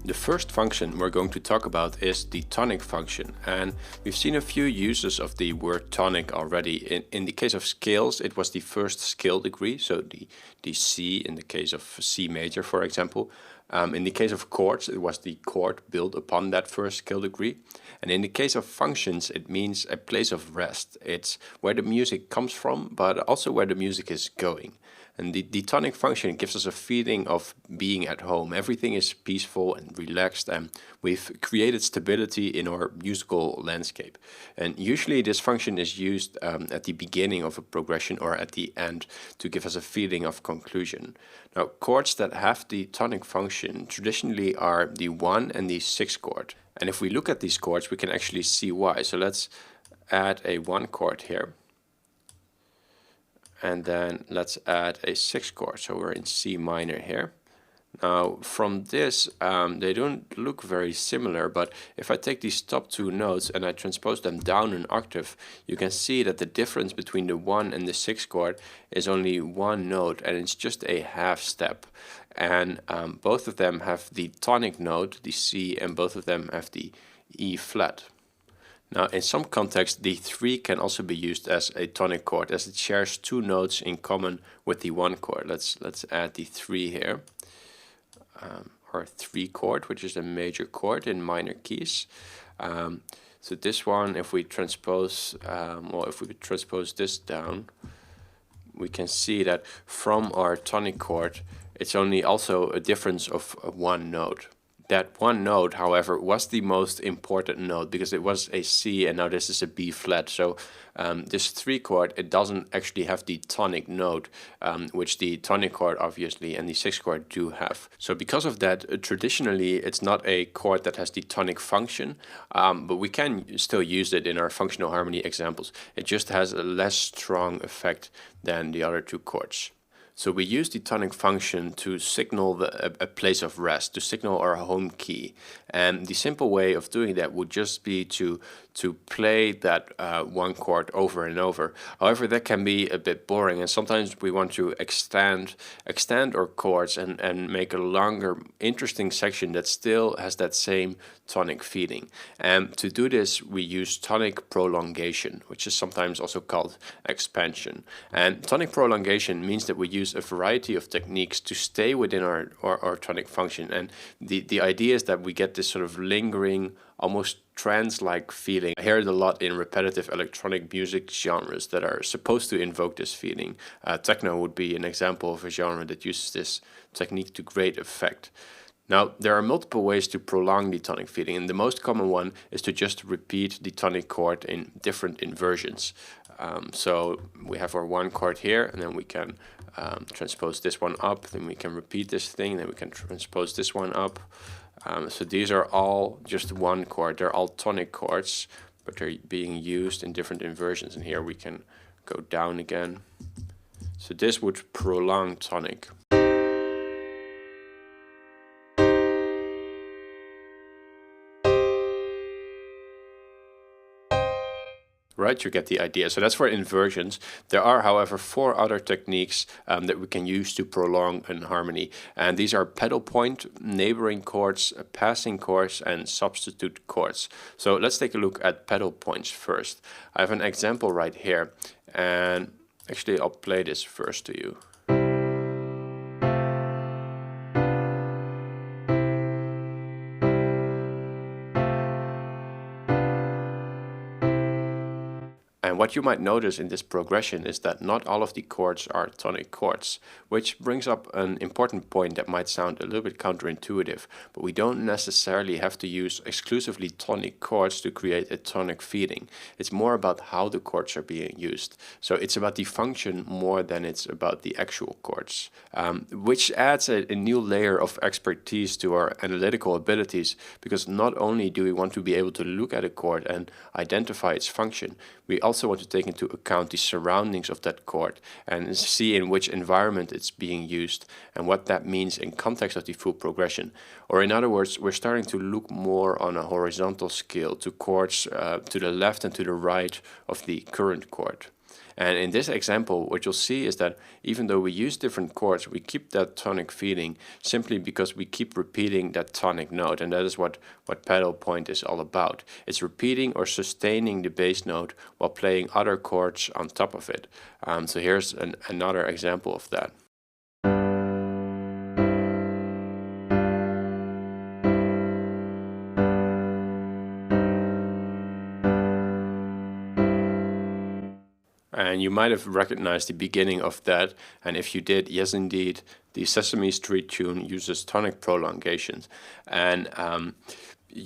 The first function we're going to talk about is the tonic function, and we've seen a few uses of the word tonic already. In the case of scales, it was the first scale degree, so the C in the case of C major, for example. In the case of chords, it was the chord built upon that first scale degree. And in the case of functions, it means a place of rest. It's where the music comes from, but also where the music is going. And the tonic function gives us a feeling of being at home. Everything is peaceful and relaxed, and we've created stability in our musical landscape. And usually this function is used at the beginning of a progression or at the end to give us a feeling of conclusion. Now, chords that have the tonic function traditionally are the 1 and the 6 chord. And if we look at these chords, we can actually see why. So let's add a 1 chord here. And then let's add a 6 chord, so we're in C minor here. Now from this, they don't look very similar, but if I take these top 2 notes and I transpose them down an octave, you can see that the difference between the 1 and the 6 chord is only 1 note, and it's just a half step. And both of them have the tonic note, the C, and both of them have the E flat. Now, in some contexts, the 3 can also be used as a tonic chord, as it shares 2 notes in common with the 1 chord. Let's add the 3 here, or 3 chord, which is a major chord in minor keys. So this one, if we transpose, if we transpose this down, we can see that from our tonic chord, it's only also a difference of 1 note. That 1 note, however, was the most important note because it was a C and now this is a B flat. So this 3 chord, it doesn't actually have the tonic note, which the tonic chord obviously and the 6 chord do have. So because of that, traditionally it's not a chord that has the tonic function, but we can still use it in our functional harmony examples. It just has a less strong effect than the other 2 chords. So we use the tonic function to signal a place of rest, to signal our home key. And the simple way of doing that would just be to play that 1 chord over and over. However, that can be a bit boring, and sometimes we want to extend our chords and make a longer, interesting section that still has that same tonic feeling. And to do this, we use tonic prolongation, which is sometimes also called expansion. And tonic prolongation means that we use a variety of techniques to stay within our tonic function. And the idea is that we get this sort of lingering, almost trance-like feeling. I hear it a lot in repetitive electronic music genres that are supposed to invoke this feeling. Techno would be an example of a genre that uses this technique to great effect. Now, there are multiple ways to prolong the tonic feeling, and the most common one is to just repeat the tonic chord in different inversions. So we have our 1 chord here, and then we can transpose this one up, then we can repeat this thing, then we can transpose this one up. So these are all just 1 chord, they're all tonic chords, but they're being used in different inversions, and here we can go down again. So this would prolong tonic. Right, you get the idea. So that's for inversions. There are, however, 4 other techniques that we can use to prolong an harmony. And these are pedal point, neighboring chords, passing chords, and substitute chords. So let's take a look at pedal points first. I have an example right here. And actually, I'll play this first to you. And what you might notice in this progression is that not all of the chords are tonic chords, which brings up an important point that might sound a little bit counterintuitive, but we don't necessarily have to use exclusively tonic chords to create a tonic feeling. It's more about how the chords are being used. So it's about the function more than it's about the actual chords, which adds a new layer of expertise to our analytical abilities, because not only do we want to be able to look at a chord and identify its function, we also want to take into account the surroundings of that chord and see in which environment it's being used and what that means in context of the full progression. Or in other words, we're starting to look more on a horizontal scale to chords to the left and to the right of the current chord. And in this example, what you'll see is that even though we use different chords, we keep that tonic feeling simply because we keep repeating that tonic note. And that is what pedal point is all about. It's repeating or sustaining the bass note while playing other chords on top of it. So here's another example of that. And you might have recognized the beginning of that, and if you did, yes indeed, the Sesame Street tune uses tonic prolongations. And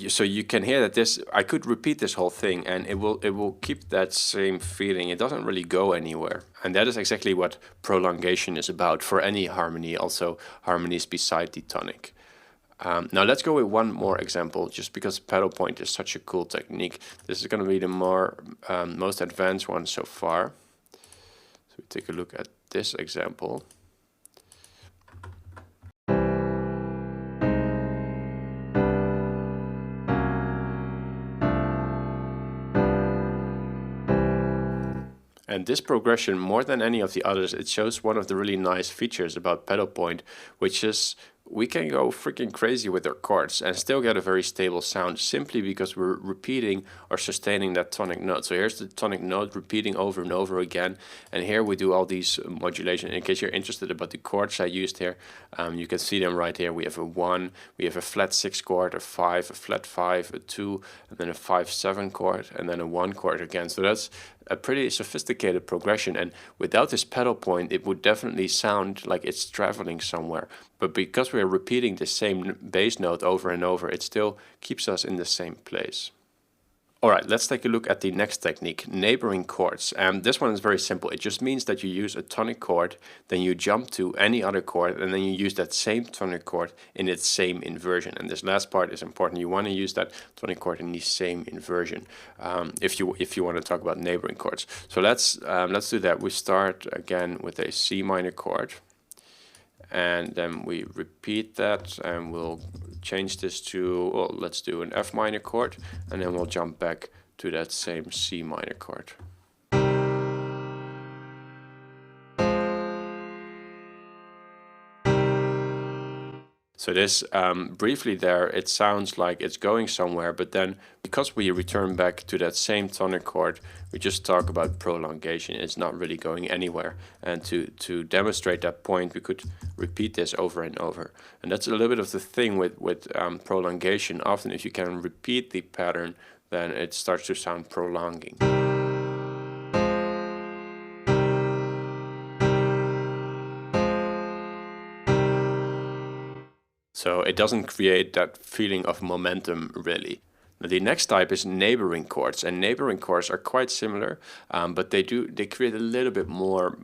so you can hear that this, I could repeat this whole thing and it will keep that same feeling. It doesn't really go anywhere. And that is exactly what prolongation is about for any harmony, also harmonies beside the tonic. Now let's go with one more example, just because pedal point is such a cool technique. This is going to be the most advanced one so far. So we take a look at this example. And this progression, more than any of the others, it shows one of the really nice features about pedal point, which is we can go freaking crazy with our chords and still get a very stable sound simply because we're repeating or sustaining that tonic note. So here's the tonic note repeating over and over again, and here we do all these modulations. In case you're interested about the chords I used here, you can see them right here. We have a 1, we have a flat 6 chord, a 5, a flat 5, a 2, and then a 5-7 chord, and then a 1 chord again. So that's a pretty sophisticated progression, and without this pedal point it would definitely sound like it's traveling somewhere. But because we're repeating the same bass note over and over, it still keeps us in the same place. Alright, let's take a look at the next technique, neighboring chords. This one is very simple. It just means that you use a tonic chord, then you jump to any other chord, and then you use that same tonic chord in its same inversion. And this last part is important. You want to use that tonic chord in the same inversion if you want to talk about neighboring chords. So let's do that. We start again with a C minor chord, and then we repeat that, and we'll change this to, well, let's do an F minor chord, and then we'll jump back to that same C minor chord. So this, briefly there, it sounds like it's going somewhere, but then because we return back to that same tonic chord, we just talk about prolongation. It's not really going anywhere. And to demonstrate that point, we could repeat this over and over. And that's a little bit of the thing with prolongation. Often if you can repeat the pattern, then it starts to sound prolonging. So it doesn't create that feeling of momentum really. Now the next type is neighboring chords, and neighboring chords are quite similar, but they create a little bit more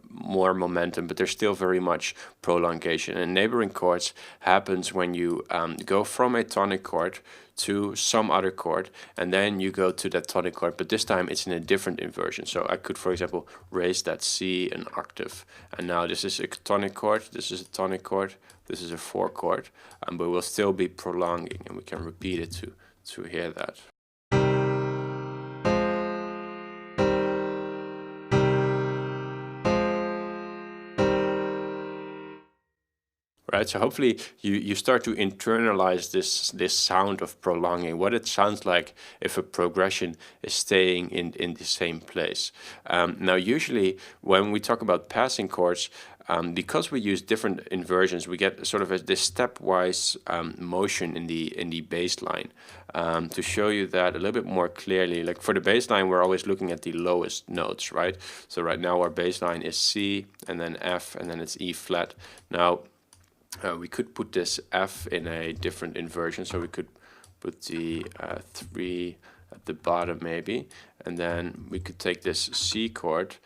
momentum, but they're still very much prolongation. And neighboring chords happens when you go from a tonic chord to some other chord, and then you go to that tonic chord, but this time it's in a different inversion. So I could, for example, raise that C an octave, and now this is a tonic chord, this is a tonic chord, this is a 4 chord, but we'll still be prolonging, and we can repeat it to hear that. Right, so hopefully you start to internalize this sound of prolonging, what it sounds like if a progression is staying in the same place. Now usually when we talk about passing chords, because we use different inversions, we get sort of this stepwise motion in the bass line. To show you that a little bit more clearly, like for the bass line, we're always looking at the lowest notes, right? So right now our bass line is C, and then F, and then it's E flat. Now we could put this F in a different inversion, so we could put the 3 at the bottom maybe, and then we could take this C chord,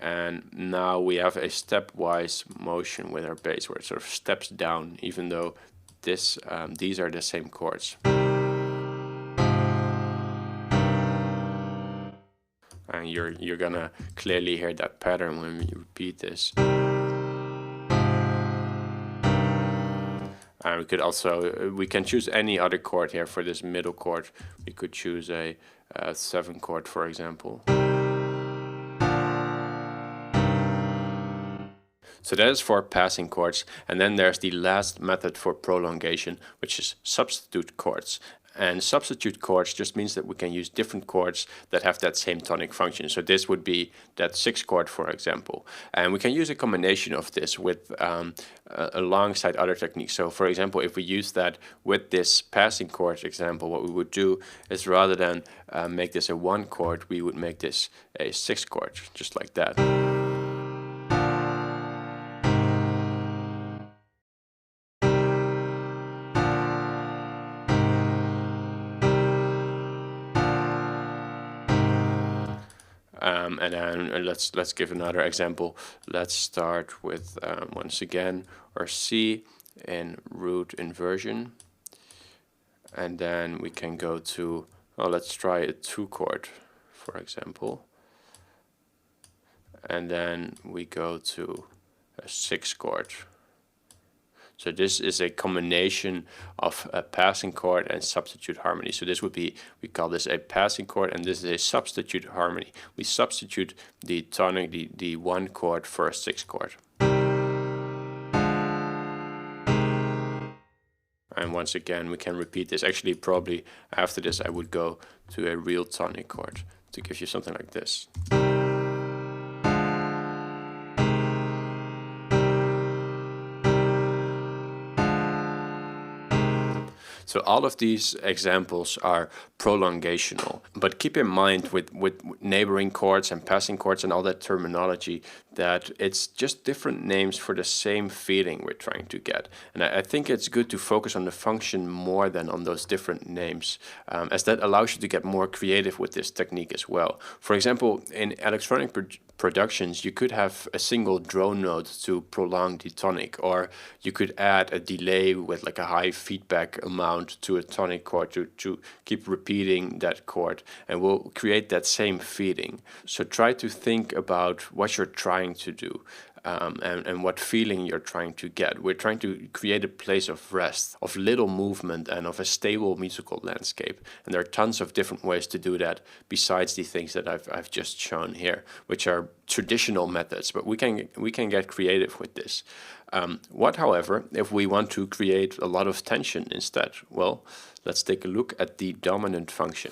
and now we have a stepwise motion with our bass where it sort of steps down, even though these are the same chords. And you're gonna clearly hear that pattern when we repeat this. And we could also, we can choose any other chord here for this middle chord. We could choose a 7 chord, for example. So that is for passing chords, and then there's the last method for prolongation, which is substitute chords. And substitute chords just means that we can use different chords that have that same tonic function. So this would be that 6th chord, for example. And we can use a combination of this with alongside other techniques. So for example, if we use that with this passing chord example, what we would do is rather than make this a 1 chord, we would make this a 6th chord, just like that. And then let's give another example. Let's start with once again our C in root inversion, and then we can go to, oh, let's try a 2 chord, for example, and then we go to a 6 chord. So this is a combination of a passing chord and substitute harmony. So this would be, we call this a passing chord, and this is a substitute harmony. We substitute the tonic, the 1 chord for a 6 chord. And once again, we can repeat this. Actually, probably after this, I would go to a real tonic chord to give you something like this. So all of these examples are prolongational, but keep in mind with neighboring chords and passing chords and all that terminology that it's just different names for the same feeling we're trying to get. And I think it's good to focus on the function more than on those different names, as that allows you to get more creative with this technique as well. For example, in electronic productions, you could have a single drone note to prolong the tonic, or you could add a delay with like a high feedback amount to a tonic chord to keep repeating that chord, and will create that same feeling. So try to think about what you're trying to do. And what feeling you're trying to get. We're trying to create a place of rest, of little movement, and of a stable musical landscape. And there are tons of different ways to do that besides the things that I've just shown here, which are traditional methods. But we can get creative with this. What, however, if we want to create a lot of tension instead? Well, let's take a look at the dominant function.